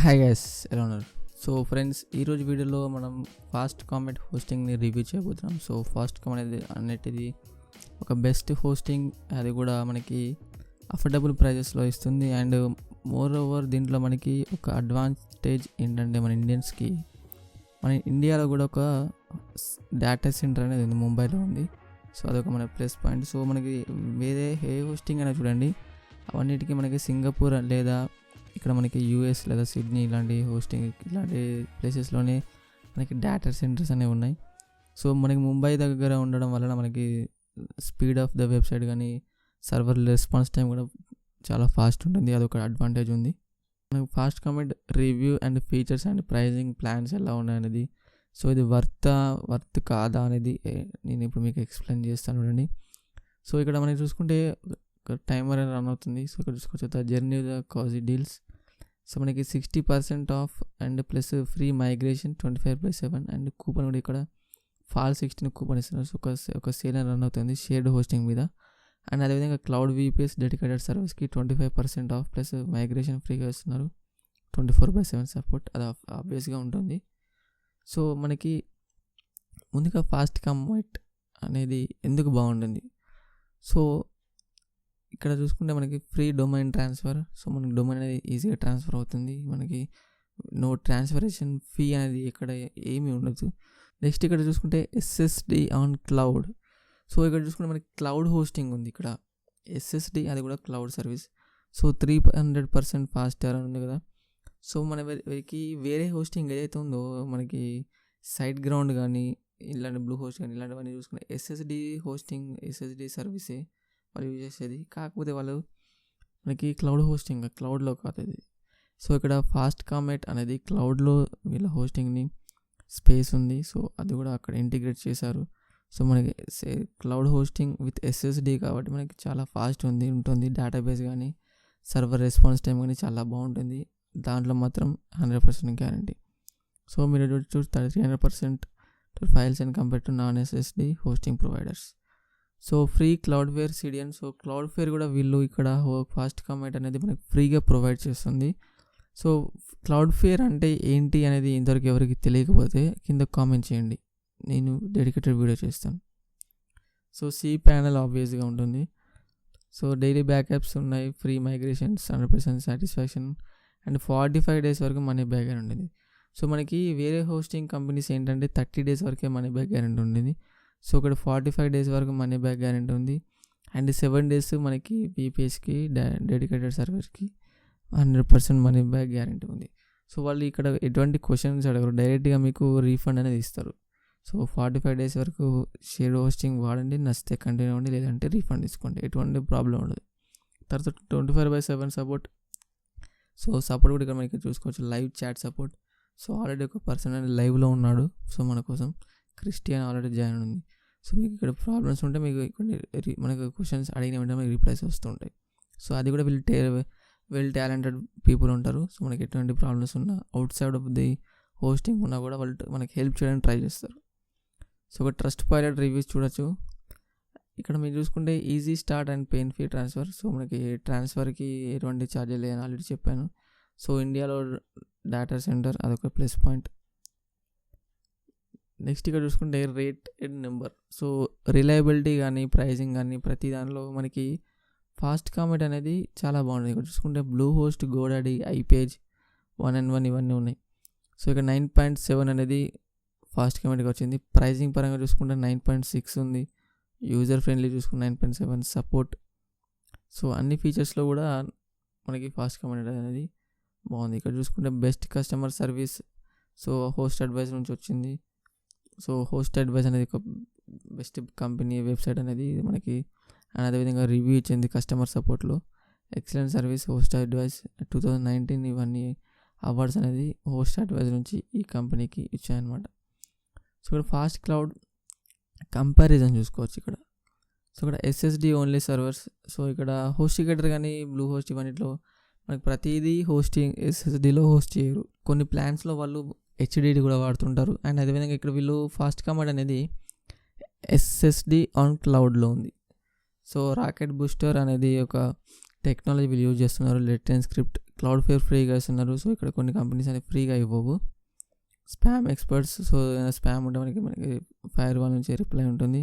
Hi guys, ఎలా ఉన్నారు? So friends, ఈరోజు వీడియోలో మనం ఫాస్ట్ కామెంట్ హోస్టింగ్ని రివ్యూ చేయబోతున్నాం. సో ఫాస్ట్ కామెంట్ అనేటిది ఒక బెస్ట్ హోస్టింగ్, అది కూడా మనకి అఫోర్డబుల్ ప్రైజెస్లో ఇస్తుంది. అండ్ మోర్ ఓవర్ దీంట్లో మనకి ఒక అడ్వాంటేజ్ ఏంటంటే మన ఇండియాలో కూడా ఒక డేటా సెంటర్ అనేది ఉంది, ముంబైలో ఉంది. సో అదొక మన ప్లస్ పాయింట్. సో మనకి వేరే ఏ హోస్టింగ్ అయినా చూడండి, అవన్నిటికీ మనకి సింగపూర్ లేదా ఇక్కడ మనకి యూఎస్ లేదా సిడ్నీ ఇలాంటి ప్లేసెస్లోనే మనకి డేటా సెంటర్స్ అనేవి ఉన్నాయి. సో మనకి ముంబై దగ్గర ఉండడం వలన మనకి స్పీడ్ ఆఫ్ ద వెబ్సైట్ కానీ సర్వర్ రెస్పాన్స్ టైం కూడా చాలా ఫాస్ట్ ఉంటుంది, అదొక అడ్వాంటేజ్ ఉంది. మనకి fast comment review and features and pricing plans ఎలా ఉన్నాయనేది, సో ఇది వర్త్ కాదా అనేది నేను ఇప్పుడు మీకు ఎక్స్ప్లెయిన్ చేస్తాను చూడండి. సో ఇక్కడ మనకి చూసుకుంటే ఒక టైమర్ రన్ అవుతుంది. సో ఇక్కడ చూసుకోవచ్చు జర్నీ ద కాజీ డీల్స్. సో మనకి 60% off and plus free migration 25/7 and coupon కూడా ఇక్కడ ఫాల్ 16 కూపన్ ఇస్తున్నారు. సో ఒక సేల్ రన్ అవుతుంది షేర్డ్ హోస్టింగ్ మీద. అండ్ అదేవిధంగా క్లౌడ్ VPS డెడికేటెడ్ సర్వీస్కి 25% ఆఫ్ ప్లస్ మైగ్రేషన్ ఫ్రీగా ఇస్తున్నారు. 24/7 సపోర్ట్, అది ఆబ్వియస్గా ఉంటుంది. సో మనకి ముందుగా ఫాస్ట్ కామెంట్ అనేది ఎందుకు బాగుంటుంది. సో ఇక్కడ చూసుకుంటే మనకి ఫ్రీ డొమైన్ ట్రాన్స్ఫర్. సో మనకి డొమైన్ అనేది ఈజీగా ట్రాన్స్ఫర్ అవుతుంది, మనకి నో ట్రాన్స్ఫరేషన్ ఫీ అనేది ఇక్కడ ఏమీ ఉండదు. నెక్స్ట్ ఇక్కడ చూసుకుంటే SSD ఆన్ క్లౌడ్. సో ఇక్కడ చూసుకుంటే మనకి క్లౌడ్ హోస్టింగ్ ఉంది, ఇక్కడ SSD అది కూడా క్లౌడ్ సర్వీస్. సో 300% ఫాస్టర్ అని ఉంది కదా. సో మనకి వేరే హోస్టింగ్ ఏదైతే ఉందో మనకి సైట్ గ్రౌండ్ కానీ ఇలాంటి బ్లూ హోస్ట్ కానీ ఇలాంటివన్నీ చూసుకుంటే SSD సర్వీసే వాళ్ళు యూజ్ చేసేది. కాకపోతే వాళ్ళు మనకి క్లౌడ్లో కాదు ఇది. సో ఇక్కడ ఫాస్ట్ కామెంట్ అనేది క్లౌడ్లో వీళ్ళ హోస్టింగ్ని స్పేస్ ఉంది. సో అది కూడా అక్కడ ఇంటిగ్రేట్ చేశారు. సో మనకి క్లౌడ్ హోస్టింగ్ విత్ SSD కాబట్టి మనకి చాలా ఫాస్ట్ ఉంటుంది. డేటాబేస్ కానీ సర్వర్ రెస్పాన్స్ టైం కానీ చాలా బాగుంటుంది. దాంట్లో మాత్రం 100% గ్యారంటీ. సో మీరు చూస్తారు 300% to files and compare to non SSD hosting providers. So free Cloudflare CDN. So Cloudflare కూడా వీళ్ళు ఇక్కడ ఫాస్ట్ కామెంట్ అనేది మనకి ఫ్రీగా ప్రొవైడ్ చేస్తుంది. సో క్లౌడ్వేర్ అంటే ఏంటి అనేది ఇంతవరకు ఎవరికి తెలియకపోతే కింద కామెంట్ చేయండి, నేను డెడికేటెడ్ వీడియో చేస్తాను. సో cPanel ఆబ్వియస్గా ఉంటుంది. సో డైలీ బ్యాకప్స్ ఉన్నాయి, free migrations, 100% satisfaction and 45 days వరకు మనీ బ్యాక్ గ్యారెంటీ ఉంటుంది. సో మనకి వేరే హోస్టింగ్ కంపెనీస్ ఏంటంటే 30 days వరకే మనీ బ్యాక్ గ్యారెంటీ ఉంటుంది. సో ఇక్కడ 45 days వరకు మనీ బ్యాక్ గ్యారెంటీ ఉంది. అండ్ 7 days మనకి VPSకి డెడికేటెడ్ సర్వర్కి 100% మనీ బ్యాక్ గ్యారెంటీ ఉంది. సో వాళ్ళు ఇక్కడ ఎటువంటి క్వశ్చన్స్ అడగరు, డైరెక్ట్గా మీకు రీఫండ్ అనేది ఇస్తారు. సో 45 days వరకు షేర్ హోస్టింగ్ వాడండి, నచ్చితే కంటిన్యూ అవ్వండి, లేదంటే రీఫండ్ తీసుకోండి, ఎటువంటి ప్రాబ్లం ఉండదు. తర్వాత 24/7 సపోర్ట్. సో సపోర్ట్ కూడా ఇక్కడ మనకి చూసుకోవచ్చు, live chat support. So already ఒక పర్సన్ అనేది లైవ్లో ఉన్నాడు. సో మన కోసం క్రిస్టియన్ ఆల్రెడీ జాయిన్ ఉంది. సో మీకు ఇక్కడ ప్రాబ్లమ్స్ ఉంటే మీకు మనకు క్వశ్చన్స్ అడిగిన వెంటనే మనకి రిప్లైస్ వస్తుంటాయి. సో అది కూడా వెల్ టాలెంటెడ్ పీపుల్ ఉంటారు. సో మనకి ఎటువంటి ప్రాబ్లమ్స్ ఉన్నా out side of the hosting ఉన్నా కూడా వాళ్ళు మనకి హెల్ప్ చేయడానికి ట్రై చేస్తారు. సో ఒక ట్రస్ట్ పైలట్ రివ్యూస్ చూడొచ్చు. ఇక్కడ మీరు చూసుకుంటే easy start and pain free transfer. So మనకి ట్రాన్స్ఫర్కి ఎటువంటి ఛార్జెస్ లేదని ఆల్రెడీ చెప్పాను. సో ఇండియాలో డేటా సెంటర్ అదొక ప్లస్ పాయింట్. నెక్స్ట్ ఇక్కడ చూసుకుంటే రేటెడ్ నెంబర్. సో రిలయబిలిటీ కానీ ప్రైజింగ్ కానీ ప్రతి దానిలో మనకి ఫాస్ట్ కామెంట్ అనేది చాలా బాగుంటుంది. ఇక్కడ చూసుకుంటే బ్లూ హోస్ట్, గోడాడీ, iPage, 1&1 ఇవన్నీ ఉన్నాయి. సో ఇక్కడ 9.7 అనేది ఫాస్ట్ కామెంట్కి వచ్చింది. ప్రైజింగ్ పరంగా చూసుకుంటే 9.6 ఉంది. యూజర్ ఫ్రెండ్లీ చూసుకుంటే 9.7 సపోర్ట్. సో అన్ని ఫీచర్స్లో కూడా మనకి ఫాస్ట్ కామెంట్ అనేది బాగుంది. ఇక్కడ చూసుకుంటే best customer service. So host advice నుంచి వచ్చింది. సో హోస్ట్ అడ్వైస్ అనేది ఒక బెస్ట్ కంపెనీ వెబ్సైట్ అనేది మనకి. అండ్ అదేవిధంగా రివ్యూ ఇచ్చింది కస్టమర్ సపోర్ట్లో. ఎక్సలెంట్ సర్వీస్ హోస్ట్ అడ్వైస్ 2019 ఇవన్నీ అవార్డ్స్ అనేది హోస్ట్ అడ్వైస్ నుంచి ఈ కంపెనీకి ఇచ్చాయన్నమాట. సో ఇక్కడ ఫాస్ట్ క్లౌడ్ కంపారిజన్ చూసుకోవచ్చు ఇక్కడ. సో ఇక్కడ SSD ఓన్లీ సర్వర్స్. సో ఇక్కడ హోస్టిగేటర్ కానీ బ్లూ హోస్ట్ ఇవన్నిట్లో మనకి ప్రతిదీ SSDలో హోస్ట్ చేయరు. కొన్ని ప్లాన్స్లో వాళ్ళు HDD కూడా వాడుతుంటారు. అండ్ అదేవిధంగా ఇక్కడ వీళ్ళు ఫాస్ట్ కామెంట్ అనేది SSD ఆన్ క్లౌడ్లో ఉంది. సో రాకెట్ బూస్టర్ అనేది ఒక టెక్నాలజీ వీళ్ళు యూజ్ చేస్తున్నారు. Let and script Cloudflare ఫ్రీగా ఇస్తున్నారు. సో ఇక్కడ కొన్ని కంపెనీస్ అనేవి ఫ్రీగా ఇవ్వవు. స్పామ్ ఎక్స్పర్ట్స్, సో స్పామ్ ఉంటే మనకి ఫైర్ వాల్ నుంచి రిప్లై ఉంటుంది.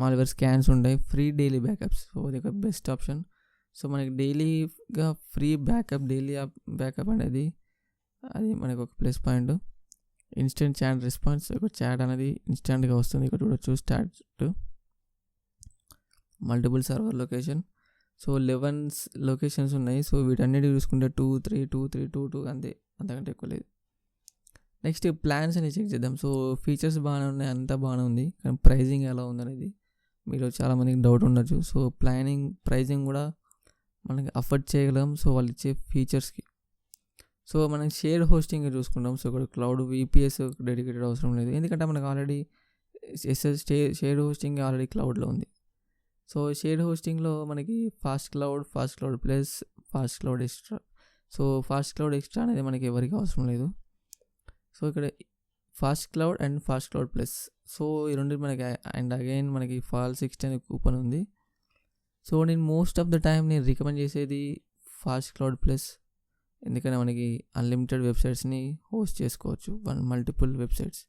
మాల్వేర్ స్కాన్స్ ఉంటాయి. ఫ్రీ డైలీ బ్యాకప్స్, సో ఇది ఒక బెస్ట్ ఆప్షన్. సో మనకి డైలీగా ఫ్రీ డైలీ బ్యాకప్ అనేది అది మనకు ఒక plus point. Instant chat response, ఇక్కడ చాట్ అనేది ఇన్స్టెంట్గా వస్తుంది. ఇక్కడ చూడొచ్చు start multiple server location. So 11 locations ఉన్నాయి. సో వీటన్నిటి చూసుకుంటే 2, 3, 2, 3, 2, 2 అంతకంటే ఎక్కువ లేదు. నెక్స్ట్ ప్లాన్స్ అని చెక్ చేద్దాం. సో ఫీచర్స్ బాగానే ఉన్నాయి, అంతా బాగానే ఉంది, కానీ ప్రైజింగ్ ఎలా ఉందనేది మీరు చాలామందికి డౌట్ ఉండొచ్చు. సో ప్రైజింగ్ కూడా మనకి అఫోర్డ్ చేయగలం. సో వాళ్ళు ఇచ్చే ఫీచర్స్కి. సో మనం షేర్డ్ హోస్టింగ్ చూసుకుంటాం. సో ఇక్కడ క్లౌడ్ VPS డెడికేటెడ్ అవసరం లేదు, ఎందుకంటే మనకు ఆల్రెడీ షేర్డ్ హోస్టింగ్ ఆల్రెడీ క్లౌడ్లో ఉంది. సో షేర్డ్ హోస్టింగ్లో మనకి fast cloud plus fast cloud extra. So fast cloud extra అనేది మనకి ఎవరికి అవసరం లేదు. సో ఇక్కడ fast cloud and fast cloud plus, so ఈ రెండు మనకి అండ్ అగైన్ మనకి ఫాల్ 60 అనే కూపన్ ఉంది. సో నేను మోస్ట్ ఆఫ్ ద టైం నేను రికమెండ్ చేసేది ఫాస్ట్ క్లౌడ్ ప్లస్, ఎందుకంటే మనకి అన్లిమిటెడ్ వెబ్సైట్స్ని హోస్ట్ చేసుకోవచ్చు, multiple websites.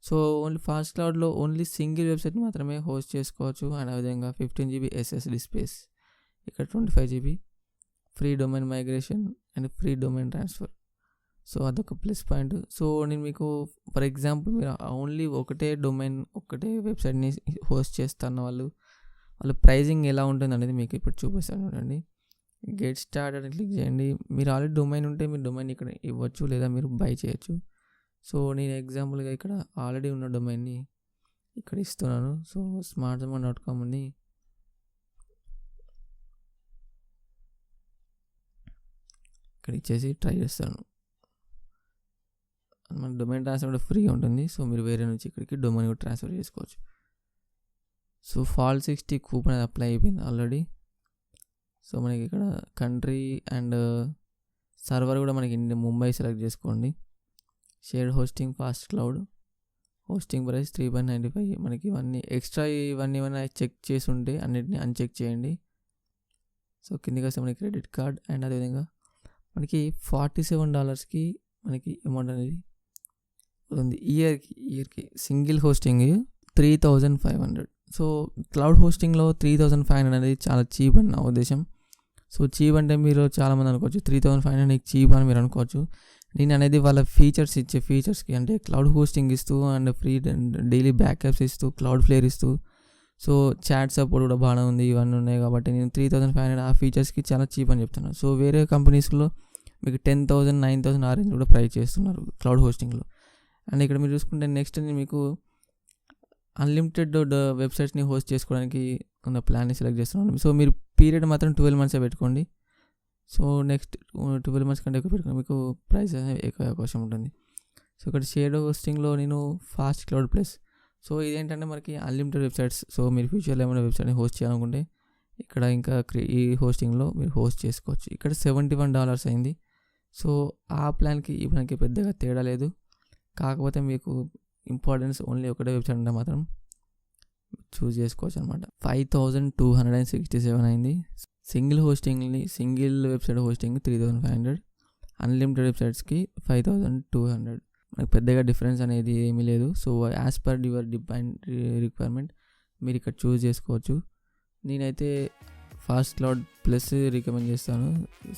So only fast క్లౌడ్లో ఓన్లీ సింగిల్ వెబ్సైట్ మాత్రమే హోస్ట్ చేసుకోవచ్చు. అండ్ అదేవిధంగా 15 GB SSD స్పేస్, ఇక్కడ 25 GB free domain migration and free domain transfer. So అదొక ప్లస్ పాయింట్. సో నేను మీకు ఫర్ ఎగ్జాంపుల్ మీరు ఓన్లీ ఒకటే వెబ్సైట్ని హోస్ట్ చేస్తున్న వాళ్ళ ప్రైజింగ్ ఎలా ఉంటుంది అనేది మీకు ఇప్పుడు చూపిస్తాను చూడండి. గెట్ స్టార్టెడ్ అని క్లిక్ చేయండి. మీరు ఆల్రెడీ డొమైన్ ఉంటే మీరు డొమైన్ ఇక్కడ ఇవ్వచ్చు, లేదా మీరు బై చేయొచ్చు. సో నేను ఎగ్జాంపుల్గా ఇక్కడ ఆల్రెడీ ఉన్న డొమైన్ని ఇక్కడ ఇస్తున్నాను. సో smartzoman.com అని ఇక్కడ ఇచ్చేసి ట్రై చేస్తాను. మన డొమైన్ ట్రాన్స్ఫర్ కూడా ఫ్రీగా ఉంటుంది. సో మీరు వేరే నుంచి ఇక్కడికి డొమైన్ కూడా ట్రాన్స్ఫర్ చేసుకోవచ్చు. సో ఫాల్ 60 కూపన్ అది అప్లై అయిపోయింది ఆల్రెడీ. సో మనకి ఇక్కడ కంట్రీ అండ్ సర్వర్ కూడా మనకి ముంబై సెలెక్ట్ చేసుకోండి. Shared hosting fast cloud hosting price 3.95. మనకి ఇవన్నీ ఎక్స్ట్రా ఇవన్నీ చెక్ చేసి ఉంటే అన్నిటిని అన్చెక్ చేయండి. సో కిందికి వస్తే మనకి క్రెడిట్ కార్డ్ అండ్ అదేవిధంగా మనకి $47కి మనకి అమౌంట్ అనేది ఉంది. ఇయర్కి సింగిల్ హోస్టింగ్ 3,500. సో క్లౌడ్ హోస్టింగ్లో 3,500 అనేది చాలా చీప్ అని నా ఉద్దేశం. సో చీప్ అంటే మీరు చాలామంది అనుకోవచ్చు 3,500 నీకు చీప్ అని మీరు అనుకోవచ్చు. నేను అనేది వాళ్ళ ఇచ్చే ఫీచర్స్కి, అంటే క్లౌడ్ హోస్టింగ్ ఇస్తూ అండ్ ఫ్రీ డైలీ బ్యాకప్స్ ఇస్తూ క్లౌడ్ ఫ్లేర్ ఇస్తూ, సో చాట్ సపోర్ట్ కూడా బాగానే ఉంది, ఇవన్నీ ఉన్నాయి కాబట్టి నేను 3,500 ఆ ఫీచర్స్కి చాలా చీప్ అని చెప్తున్నాను. సో వేరే కంపెనీస్లో మీకు 10,000, 9,000 ఆ రేంజ్ కూడా ప్రైస్ చేస్తున్నారు క్లౌడ్ హోస్టింగ్లో. అండ్ ఇక్కడ మీరు చూసుకుంటే నెక్స్ట్ నేను మీకు అన్లిమిటెడ్ వెబ్సైట్స్ని హోస్ట్ చేసుకోవడానికి ఉన్న ప్లాన్ని సెలెక్ట్ చేస్తున్నాను. సో మీరు పీరియడ్ మాత్రం 12 months పెట్టుకోండి. సో నెక్స్ట్ 12 months కంటే ఎక్కువ పెట్టుకోండి, మీకు ప్రైస్ అనేది ఎక్కువ అవకాశం ఉంటుంది. సో ఇక్కడ షేర్డ్ హోస్టింగ్లో నేను ఫాస్ట్ క్లౌడ్ ప్లస్. సో ఇదేంటంటే మనకి అన్లిమిటెడ్ వెబ్సైట్స్. సో మీరు ఫ్యూచర్లో ఏమైనా వెబ్సైట్ని హోస్ట్ చేయాలనుకుంటే ఇక్కడ ఇంకా ఈ హోస్టింగ్లో మీరు హోస్ట్ చేసుకోవచ్చు. ఇక్కడ $71 అయింది. సో ఆ ప్లాన్కి ఈ ప్లాన్కి పెద్దగా తేడా లేదు. కాకపోతే మీకు ఇంపార్టెన్స్ ఓన్లీ ఒకటే వెబ్సైట్ ఉంటే మాత్రం చూస్ చేసుకోవచ్చు అనమాట. 5,267 అయింది. సింగిల్ వెబ్సైట్ హోస్టింగ్ 3,500, అన్లిమిటెడ్ వెబ్సైట్స్కి 5,200. మనకు పెద్దగా డిఫరెన్స్ అనేది ఏమీ లేదు. So as per your requirement మీరు ఇక్కడ చూస్ చేసుకోవచ్చు. నేనైతే ఫాస్ట్ క్లౌడ్ ప్లస్ రికమెండ్ చేస్తాను.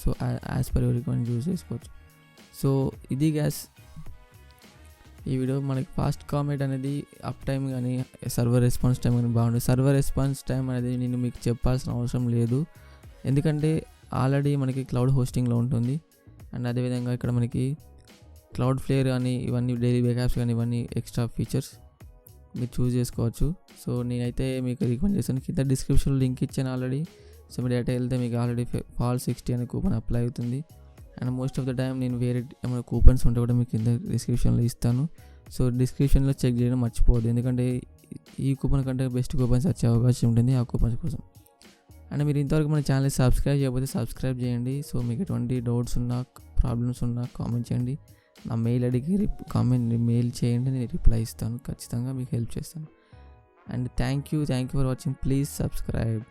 So as per your requirement choose చేసుకోవచ్చు. సో ఇది గ్యాస్ ఈ వీడియో. మనకి ఫాస్ట్ కామెట్ అనేది అప్ టైం కానీ సర్వర్ రెస్పాన్స్ టైం కానీ బాగుంటుంది. సర్వర్ రెస్పాన్స్ టైం అనేది నేను మీకు చెప్పాల్సిన అవసరం లేదు, ఎందుకంటే ఆల్రెడీ మనకి క్లౌడ్ హోస్టింగ్లో ఉంటుంది. అండ్ అదేవిధంగా ఇక్కడ మనకి క్లౌడ్ ఫ్లేర్ కానీ ఇవన్నీ డైలీ బ్యాకప్స్ కానీ ఇవన్నీ ఎక్స్ట్రా ఫీచర్స్ మీరు చూస్ చేసుకోవచ్చు. సో నేనైతే మీకు రికమెండ్ చేస్తాను. కింద డిస్క్రిప్షన్లో లింక్ ఇచ్చాను ఆల్రెడీ. సో మీరు డేటా వెళ్తే మీకు ఆల్రెడీ ఫాల్ 60 అనే కూపన్ అప్లై అవుతుంది. And most of the time నేను వేరే ఏమైనా కూపన్స్ ఉంటే కూడా మీకు కింద డిస్క్రిప్షన్లో ఇస్తాను. సో డిస్క్రిప్షన్లో చెక్ చేయడం మర్చిపోవద్దు, ఎందుకంటే ఈ కూపన్ కంటే బెస్ట్ కూపన్స్ వచ్చే అవకాశం ఉంటుంది ఆ కూపన్స్ కోసం. అండ్ మీరు ఇంతవరకు మన ఛానల్ సబ్స్క్రైబ్ చేయకపోతే సబ్స్క్రైబ్ చేయండి. సో మీకు ఎటువంటి డౌట్స్ ఉన్నా ప్రాబ్లమ్స్ ఉన్నా కామెంట్ చేయండి. నా మెయిల్ ఐడికి మెయిల్ చేయండి, నేను రిప్లై ఇస్తాను, ఖచ్చితంగా మీకు హెల్ప్ చేస్తాను. And thank you for watching. Please subscribe.